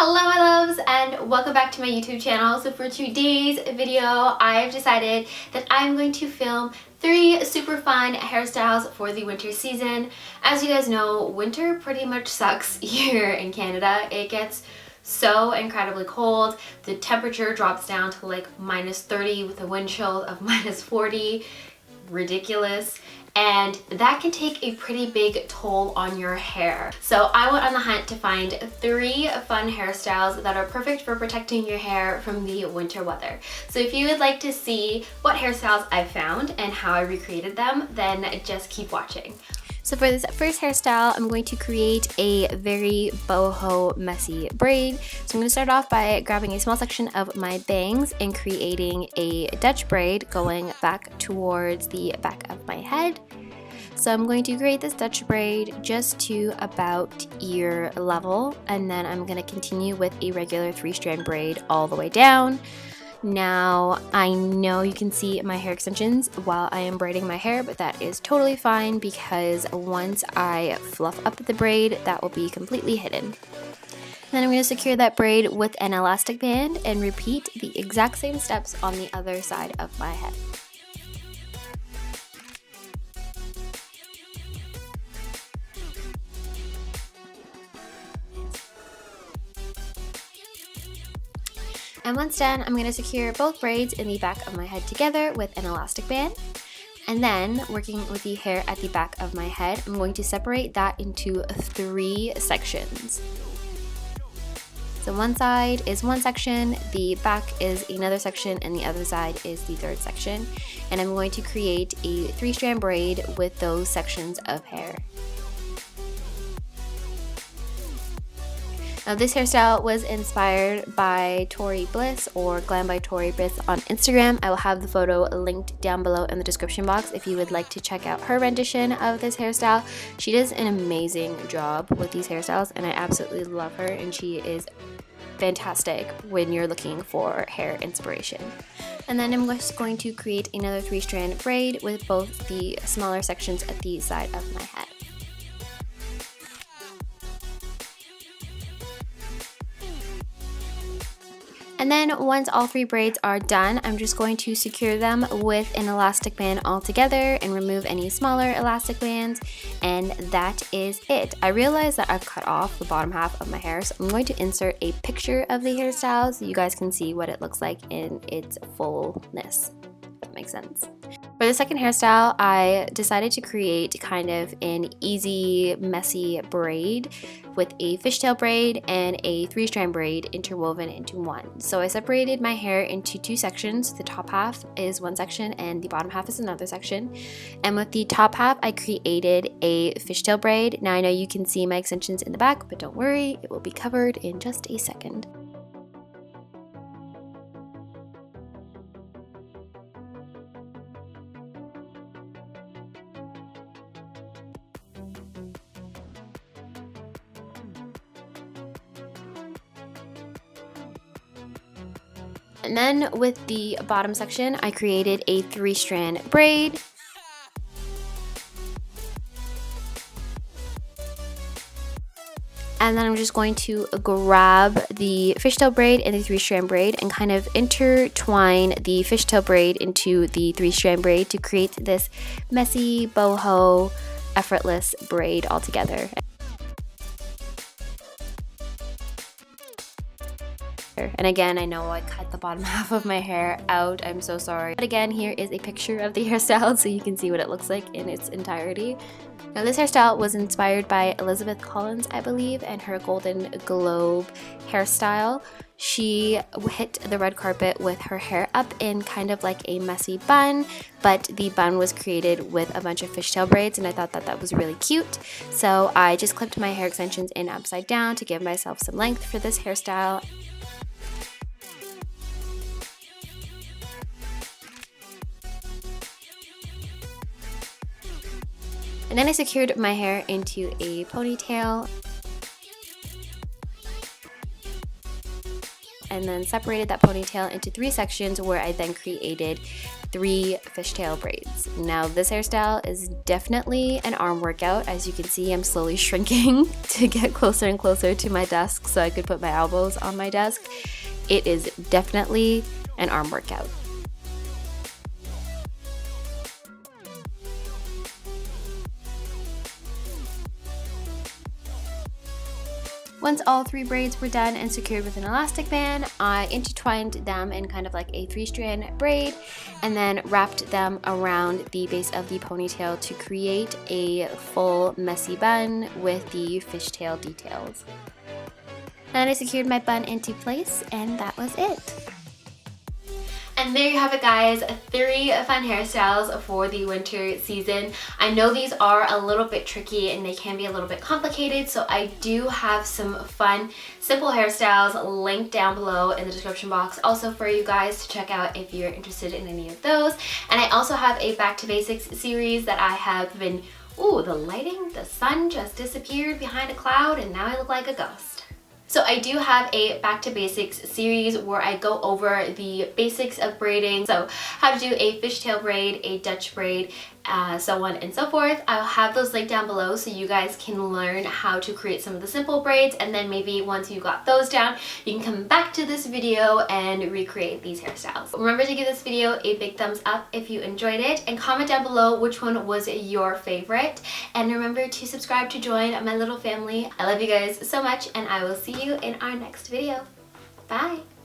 Hello my loves and welcome back to my YouTube channel. So for today's video, I've decided that I'm going to film 3 super fun hairstyles for the winter season. As you guys know, winter pretty much sucks here in Canada. It gets so incredibly cold. The temperature drops down to like -30 with a wind chill of -40. Ridiculous. And that can take a pretty big toll on your hair. So I went on the hunt to find 3 fun hairstyles that are perfect for protecting your hair from the winter weather. So if you would like to see what hairstyles I found and how I recreated them, then just keep watching. So for this first hairstyle, I'm going to create a very boho messy braid. So I'm going to start off by grabbing a small section of my bangs and creating a Dutch braid going back towards the back of my head. So I'm going to create this Dutch braid just to about ear level, and then I'm going to continue with a regular 3-strand braid all the way down. Now, I know you can see my hair extensions while I am braiding my hair, but that is totally fine because once I fluff up the braid, that will be completely hidden. Then I'm going to secure that braid with an elastic band and repeat the exact same steps on the other side of my head. And once done, I'm going to secure both braids in the back of my head together with an elastic band. And then, working with the hair at the back of my head, I'm going to separate that into 3 sections. So one side is one section, the back is another section, and the other side is the 3rd section. And I'm going to create a 3-strand braid with those sections of hair. Now this hairstyle was inspired by Tori Bliss, or Glam by Tori Bliss on Instagram. I will have the photo linked down below in the description box if you would like to check out her rendition of this hairstyle. She does an amazing job with these hairstyles and I absolutely love her, and she is fantastic when you're looking for hair inspiration. And then I'm just going to create another 3-strand braid with both the smaller sections at the side of my head. And then once all 3 braids are done, I'm just going to secure them with an elastic band all together and remove any smaller elastic bands, and that is it. I realized that I've cut off the bottom half of my hair, so I'm going to insert a picture of the hairstyle so you guys can see what it looks like in its fullness. If that makes sense. For the second hairstyle, I decided to create kind of an easy, messy braid with a fishtail braid and a 3-strand braid interwoven into one. So I separated my hair into 2 sections. The top half is one section and the bottom half is another section. And with the top half, I created a fishtail braid. Now I know you can see my extensions in the back, but don't worry, it will be covered in just a second. And then with the bottom section, I created a 3-strand braid. And then I'm just going to grab the fishtail braid and the 3-strand braid and kind of intertwine the fishtail braid into the 3-strand braid to create this messy, boho, effortless braid all together. And again, I know I cut the bottom half of my hair out, I'm so sorry. But again, here is a picture of the hairstyle so you can see what it looks like in its entirety. Now this hairstyle was inspired by Elizabeth Collins, I believe, and her Golden Globe hairstyle. She hit the red carpet with her hair up in kind of like a messy bun, but the bun was created with a bunch of fishtail braids, and I thought that that was really cute. So I just clipped my hair extensions in upside down to give myself some length for this hairstyle. And then I secured my hair into a ponytail and then separated that ponytail into 3 sections where I then created 3 fishtail braids. Now this hairstyle is definitely an arm workout. As you can see, I'm slowly shrinking to get closer and closer to my desk so I could put my elbows on my desk. It is definitely an arm workout. Once all 3 braids were done and secured with an elastic band, I intertwined them in kind of like a 3-strand braid and then wrapped them around the base of the ponytail to create a full messy bun with the fishtail details. Then I secured my bun into place and that was it. And there you have it, guys, 3 fun hairstyles for the winter season. I know these are a little bit tricky and they can be a little bit complicated, so I do have some fun, simple hairstyles linked down below in the description box also for you guys to check out if you're interested in any of those. And I also have a Back to Basics series that I have been, ooh, the lighting, the sun just disappeared behind a cloud and now I look like a ghost. So I do have a Back to Basics series where I go over the basics of braiding. So how to do a fishtail braid, a Dutch braid, so on and so forth. I'll have those linked down below so you guys can learn how to create some of the simple braids, and then maybe once you got those down, you can come back to this video and recreate these hairstyles. Remember to give this video a big thumbs up if you enjoyed it, and comment down below which one was your favorite. And remember to subscribe to join my little family. I love you guys so much, and I will see you in our next video. Bye!